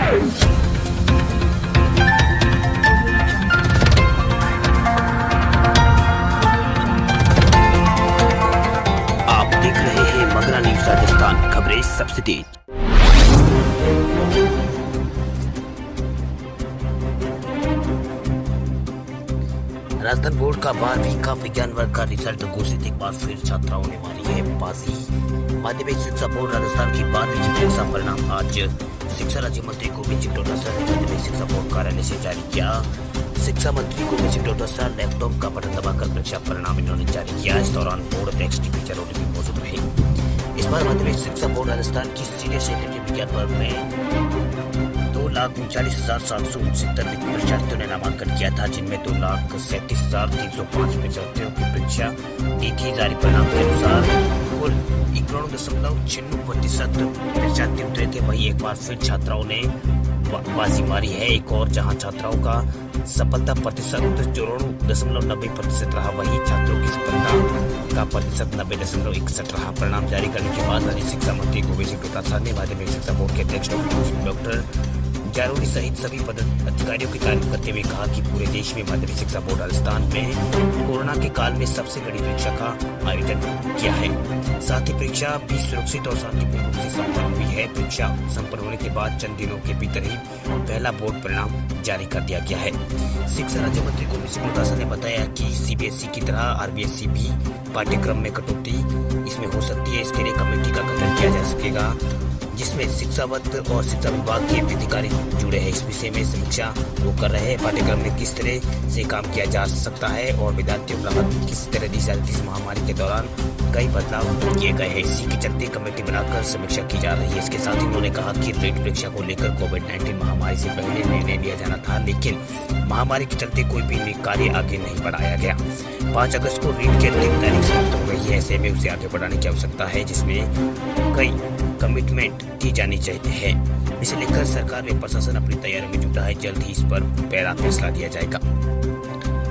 आप देख रहे हैं मगरा न्यूज राजस्थान, खबरें सबसे तेज। राजस्थान बोर्ड का 12वीं का विज्ञान वर्ग का रिजल्ट घोषित, एक बार फिर छात्राओं ने मारी है बाजी। माध्यमिक शिक्षा बोर्ड राजस्थान की 12वीं की परीक्षा परिणाम आज शिक्षा राज्य मंत्री गोविंद सिंह डोटासरा ने माध्यमिक शिक्षा बोर्ड कार्यालय से जारी किया। शिक्षा मंत्री गोविंद सिंह डोटासरा लैपटॉप का बटन दबाकर परीक्षा परिणाम इन्होंने जारी किया। इस दौरान बोर्ड अध्यक्ष टीचरों भी मौजूद रहे। इस बार माध्यमिक शिक्षा बोर्ड राजस्थान की सीनियर सेकेंडरी विज्ञान वर्ग में 2,39,769 परीक्षार्थियों ने नामांकन किया था, जिनमें 2,37,305 परीक्षार्थियों की परीक्षा दी थी। जारी परिणाम के अनुसार कुल 91.96% परीक्षार्थी उतरे थे। वहीं एक बार फिर छात्राओं ने बाजी मारी है। एक और जहां छात्राओं का सफलता प्रतिशत 94.90% रहा, वहीं छात्रों की सफलता का प्रतिशत 90.61 रहा। परिणाम जारी करने के बाद राज्य शिक्षा मंत्री गोविंद सिंह डोटासरा ने माध्यमिक शिक्षा बोर्ड के अध्यक्ष डॉक्टर जारोनी सहित सभी अधिकारियों की तारीफ करते हुए कहा कि पूरे देश में माध्यमिक शिक्षा बोर्ड राजस्थान में कोरोना के काल में सबसे बड़ी परीक्षा का आयोजन किया है। साथ ही परीक्षा भी सुरक्षित और शांतिपूर्ण रूप से संपन्न हुई है। परीक्षा संपन्न होने के बाद चंद दिनों के भीतर ही पहला बोर्ड परिणाम जारी कर दिया गया है। शिक्षा राज्य मंत्री गोविंद सिंह डोटासरा ने बताया कि सीबीएसई की तरह आरबीएसई भी पाठ्यक्रम में कटौती इसमें हो सकती है। इसके लिए कमेटी का गठन किया जा सकेगा, जिसमें शिक्षाविद और शिक्षा विभाग के अधिकारी जुड़े हैं। इस विषय में समीक्षा वो कर रहे हैं। पाठ्यक्रम में किस तरह से काम किया जा सकता है और विद्यार्थियों को राहत किस तरह दी जाती है। इस महामारी के दौरान कई बदलाव किए गए हैं। इसी के चलते कमेटी बनाकर समीक्षा की जा रही है। इसके साथ ही उन्होंने कहा कि रीट परीक्षा को लेकर कोविड-19 महामारी से पहले निर्णय लिया जाना था, लेकिन महामारी के चलते कोई भी कार्य आगे नहीं बढ़ाया गया। 5 अगस्त को रीट की अंतिम तारीख समाप्त हो गई है। ऐसे में उसे आगे बढ़ाने की आवश्यकता है, जिसमें कई कमिटमेंट की जानी चाहिए है। इसे लेकर सरकार व प्रशासन अपनी तैयारी में जुटा है। जल्द ही इस पर पहला फैसला लिया जाएगा।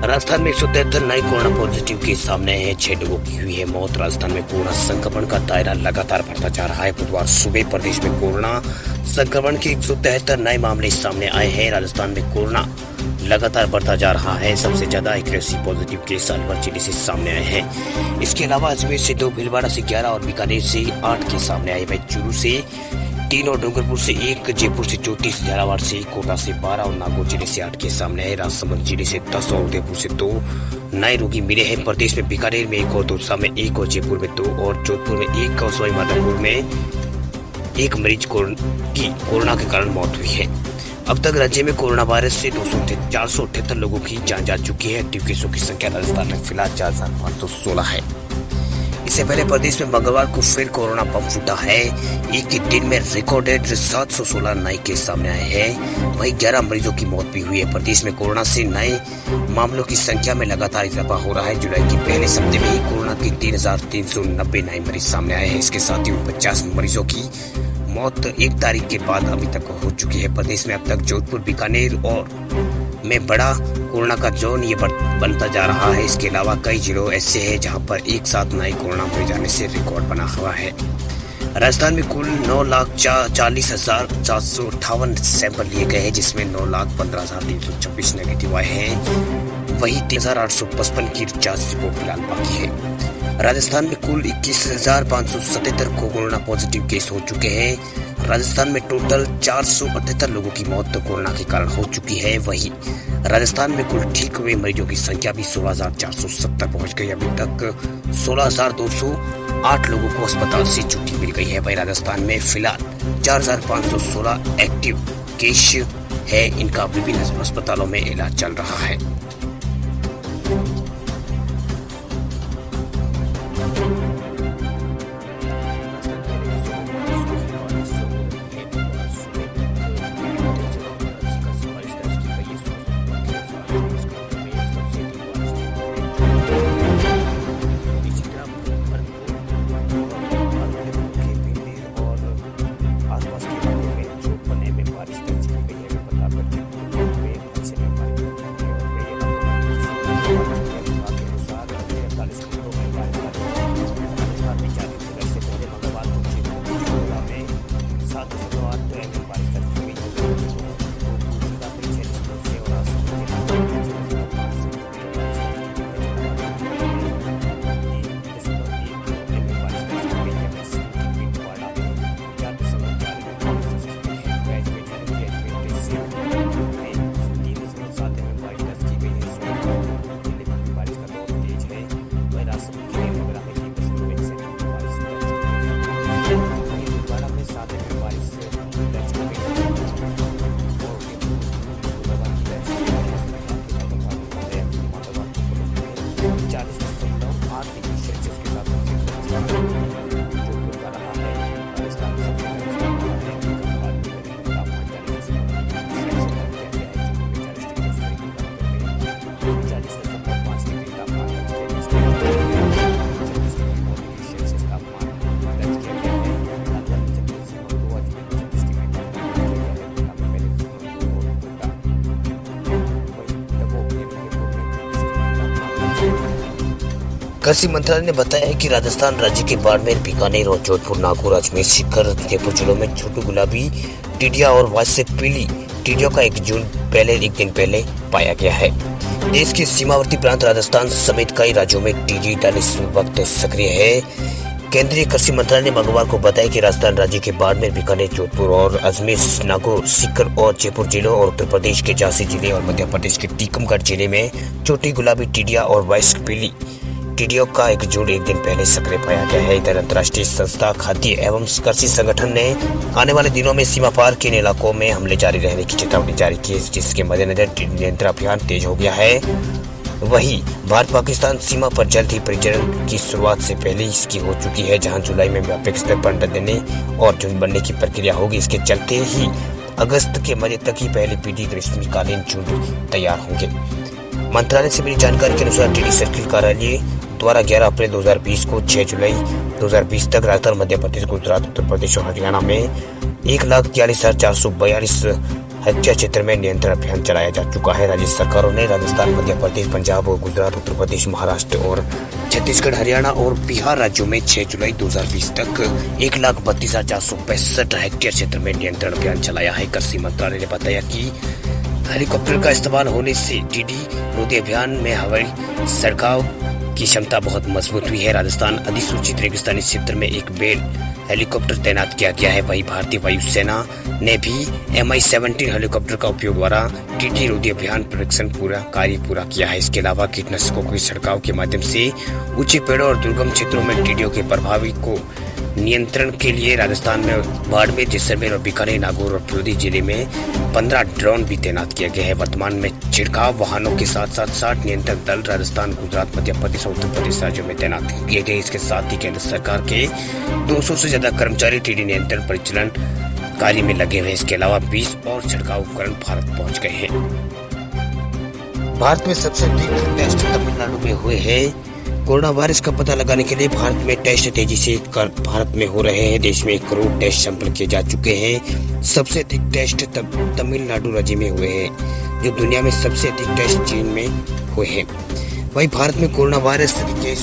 राजस्थान में 173 नए कोरोना पॉजिटिव केस सामने हैं। 6 लोगों की हुई है मौत। राजस्थान में कोरोना संक्रमण का दायरा लगातार बढ़ता जा रहा है। बुधवार सुबह प्रदेश में कोरोना संक्रमण के 173 नए मामले सामने आए हैं। राजस्थान में कोरोना लगातार बढ़ता जा रहा है। सबसे ज्यादा 81 पॉजिटिव केस अलवर जिले से सामने आए हैं। इसके अलावा अजमेर से 2, भीलवाड़ा से 11 और बीकानेर से 8 केस सामने आए। वहीं चूरू से 3 और डूंगरपुर से 1, जयपुर से 34, झालावाड़ से, कोटा से 12 और नागौर जिले से 8 केस सामने आए। राजसमंद जिले से 10 और उदयपुर से 2 नए रोगी मिले हैं। प्रदेश में बीकानेर में 1 और दौसा में 1 और जयपुर में 2 और जोधपुर में 1 और सवाई माधोपुर में 1 मरीज की कोरोना के कारण मौत हुई है। अब तक राज्य में कोरोना वायरस से 478 लोगों की जान जा चुकी है। एक्टिव केसों की संख्या राजस्थान में फिलहाल 4,516 है। इससे पहले प्रदेश में मंगलवार को फिर कोरोना बम फूटा है। एक ही दिन में रिकॉर्डेड 716 नए केस सामने आए हैं। वहीं 11 मरीजों की मौत भी हुई है। प्रदेश में कोरोना से नए मामलों की संख्या में लगातार इजाफा हो रहा है। जुलाई के पहले सप्ताह में ही कोरोना के 3,390 नए मरीज सामने आए हैं। इसके साथ ही 50 मरीजों की मौत 1 तारीख के बाद अभी तक हो चुकी है। प्रदेश में अब तक जोधपुर, बीकानेर और में बड़ा कोरोना का जोन ये बनता जा रहा है। इसके अलावा कई जिलों ऐसे हैं जहां पर एक साथ नए कोरोना हो जाने से रिकॉर्ड बना हुआ है। राजस्थान में कुल 9,40,758 सैंपल लिए गए हैं, जिसमें 9,15,326 नेगेटिव आए हैं। वहीं 3,855 की जांच रिपोर्ट फिलहाल बाकी है। राजस्थान में कुल 21,577 कोरोना पॉजिटिव केस हो चुके हैं। राजस्थान में टोटल 478 लोगों की मौत कोरोना के कारण हो चुकी है। वहीं राजस्थान में कुल ठीक हुए मरीजों की संख्या भी 16,470 पहुंच गई। अभी तक 16,208 लोगों को अस्पताल से छुट्टी मिल गई है। वहीं राजस्थान में फिलहाल 4,516 एक्टिव केस है। इनका विभिन्न अस्पतालों में इलाज चल रहा है। कृषि मंत्रालय ने बताया है कि राजस्थान राज्य के बाड़मेर, बीकानेर और जोधपुर, नागौर, अजमेर, सीकर, जयपुर जिलों में छोटी गुलाबी टिड्डिया और वायु पीली टिड्डियों का एक दिन पहले पाया गया है। देश के सीमावर्ती प्रांत राजस्थान समेत कई राज्यों में टिड्डी दल इस वक्त सक्रिय है। केंद्रीय कृषि मंत्रालय ने मंगलवार को बताया कि राजस्थान राज्य के बाड़मेर, बीकानेर, जोधपुर और अजमेर, नागौर, सीकर और जयपुर जिलों और उत्तर प्रदेश के झांसी जिले और मध्य प्रदेश के टीकमगढ़ जिले में छोटी गुलाबी टिड्डिया और वायु पीली टिड्डियों का एक दिन पहले सक्रिय पाया गया है। इधर अंतर्राष्ट्रीय संस्था खाद्य एवं कृषि संगठन ने आने वाले दिनों में सीमा पार के इलाकों में हमले जारी रहने की चेतावनी जारी की है, जिसके मद्देनजर टिड्डी नियंत्रण अभियान तेज हो गया है। वहीं भारत पाकिस्तान सीमा पर जल्द ही परिचालन की शुरुआत से पहले इसकी हो चुकी है, जहां जुलाई में व्यापक स्तर पर अंडा देने और झुंड बनने की प्रक्रिया होगी। इसके चलते ही अगस्त के मध्य तक ही पहले पीढ़ी ग्रीष्मकालीन झुंड तैयार होंगे। मंत्रालय से मिली जानकारी के अनुसार टिड्डी सर्किल कार्यालय द्वारा 11 अप्रैल 2020 को 6 जुलाई 2020 तक राजस्थान, मध्य प्रदेश, गुजरात, उत्तर प्रदेश और हरियाणा में 1,42,442 हेक्टेयर क्षेत्र में नियंत्रण अभियान चलाया जा चुका है। राज्य सरकारों ने राजस्थान, मध्य प्रदेश, पंजाब और गुजरात, उत्तर प्रदेश, महाराष्ट्र और छत्तीसगढ़, हरियाणा और बिहार राज्यों में 6 जुलाई 2020 तक 1,32,465 हेक्टेयर क्षेत्र में नियंत्रण अभियान चलाया है। कृषि मंत्रालय ने बताया कि हेलीकॉप्टर का इस्तेमाल होने से टिड्डी रोधी अभियान में हवाई सड़काव की क्षमता बहुत मजबूत हुई है। राजस्थान अधिसूचित रेगिस्तानी क्षेत्र में एक बेल हेलीकॉप्टर तैनात किया गया है। वहीं भारतीय वायुसेना ने भी Mi-17 हेलीकॉप्टर का उपयोग द्वारा टिड्डी रोधी अभियान परीक्षण कार्य पूरा किया है। इसके अलावा कीटनाशकों के छिड़काव के माध्यम से ऊंचे पेड़ों और दुर्गम क्षेत्रों में टिड्डियों के प्रभावी को नियंत्रण के लिए राजस्थान में बाड़मेर, जैसलमेर और बीकानेर, नागौर और फुलौदी जिले में 15 ड्रोन भी तैनात किए गए हैं। वर्तमान में छिड़काव वाहनों के साथ साथ 60 नियंत्रण दल राजस्थान, गुजरात, मध्य प्रदेश और उत्तर प्रदेश राज्यों में तैनात किए गए। इसके साथ ही केंद्र सरकार के 200 से ज्यादा कर्मचारी टिड्डी नियंत्रण परिचालन कार्य में लगे हुए हैं। इसके अलावा 20 और छिड़काव उपकरण भारत पहुँच गए हैं। भारत में सबसे अधिक टेस्ट तमिलनाडु में हुए हैं। कोरोना वायरस का पता लगाने के लिए भारत में टेस्ट तेजी से भारत में हो रहे हैं। देश में 1 करोड़ टेस्ट सैंपल किए जा चुके हैं। सबसे अधिक टेस्ट तमिलनाडु राज्य में हुए हैं, जो दुनिया में सबसे अधिक टेस्ट चीन में हुए हैं। वहीं भारत में कोरोना वायरस के केस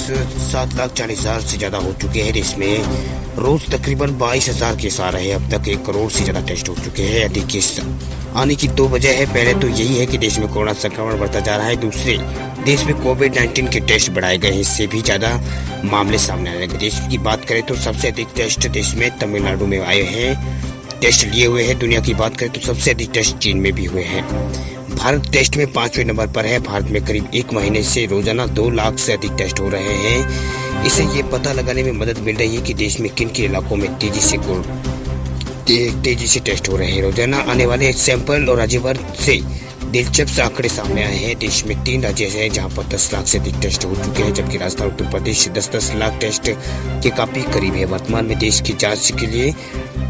7,40,000 से ज्यादा हो चुके हैं। इसमें रोज तकरीबन 22,000 केस आ रहे हैं। अब तक 1 करोड़ से ज्यादा टेस्ट हो चुके हैं। अधिक केस आने की 2 वजह है। पहले तो यही है कि देश में कोरोना संक्रमण बढ़ता जा रहा है। दूसरे, देश में कोविड-19 के टेस्ट बढ़ाए गए हैं। इससे भी ज्यादा मामले सामने आ रहे हैं। देश की बात करें तो सबसे अधिक टेस्ट देश में तमिलनाडु में आए हैं, टेस्ट लिए हुए हैं। दुनिया की बात करें तो सबसे अधिक टेस्ट चीन में भी हुए हैं। भारत टेस्ट में 5वें नंबर पर है। भारत में करीब 1 महीने से रोजाना 2 लाख से अधिक टेस्ट हो रहे हैं। इससे ये पता लगाने में मदद मिल रही है कि देश में किन किन इलाकों में तेजी से टेस्ट हो रहे हैं। रोजाना आने वाले सैंपल और राज्य भर से दिलचस्प आंकड़े सामने आए हैं। देश में 3 राज्य हैं जहां पर 10 लाख से अधिक टेस्ट हो चुके हैं, जबकि राजस्थान, उत्तर प्रदेश 10-10 लाख टेस्ट के काफी करीब है। वर्तमान में देश की जांच के लिए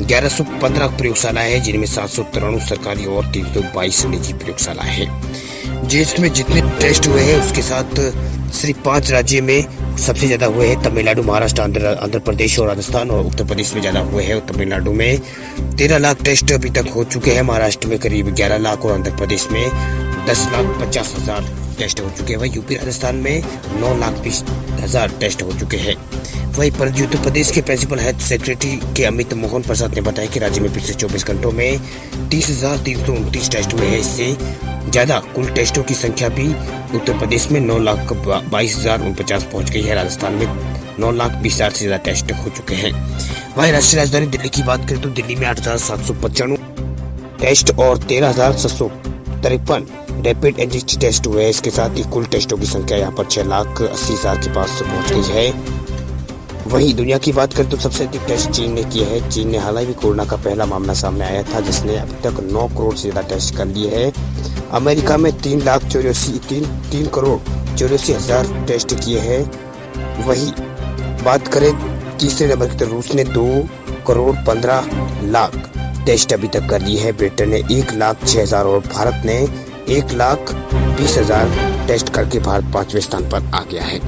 1115 प्रयोगशालाएं हैं, जिनमें 793 सरकारी और 322 निजी प्रयोगशालाएं हैं। देश में जितने टेस्ट हुए हैं उसके साथ सिर्फ 5 राज्य में सबसे ज्यादा हुए हैं। तमिलनाडु, महाराष्ट्र, आंध्र प्रदेश और राजस्थान और उत्तर प्रदेश में ज्यादा हुए हैं। तमिलनाडु में 13 लाख टेस्ट अभी तक हो चुके हैं। महाराष्ट्र में करीब 11 लाख और आंध्र प्रदेश में 10,50,000 टेस्ट हो चुके हैं। वहीं यूपी, राजस्थान में 9,20,000 टेस्ट हो चुके हैं। वहीं पर उत्तर प्रदेश के प्रिंसिपल हेल्थ सेक्रेटरी के अमित मोहन प्रसाद ने बताया कि राज्य में पिछले 24 घंटों में 30,329 टेस्ट हुए हैं। इससे ज्यादा कुल टेस्टों की संख्या भी उत्तर प्रदेश में 9,22,049 पहुंच गई है। राजस्थान में 9,20,000 से ज्यादा टेस्ट हो चुके हैं। वहीं राष्ट्रीय राजधानी दिल्ली की बात करें तो दिल्ली में 8,795 टेस्ट और 13,753 रैपिड एंटीजन टेस्ट हुए हैं। इसके साथ ही कुल टेस्टों की संख्या यहाँ पर 6,80,000 के पास पहुंच गई है। वहीं दुनिया की बात करें तो सबसे अधिक टेस्ट चीन ने किया है। चीन ने हाल ही में कोरोना का पहला मामला सामने आया था, जिसने अभी तक 9 करोड़ से ज्यादा टेस्ट कर लिए हैं। अमेरिका में 3 करोड़ 84,000 टेस्ट किए हैं। वहीं बात करें तीसरे नंबर की तो रूस ने 2 करोड़ 15 लाख टेस्ट अभी तक कर लिए हैं। ब्रिटेन ने 1,06,000 और भारत ने 1,20,000 टेस्ट करके भारत 5वें स्थान पर आ गया है।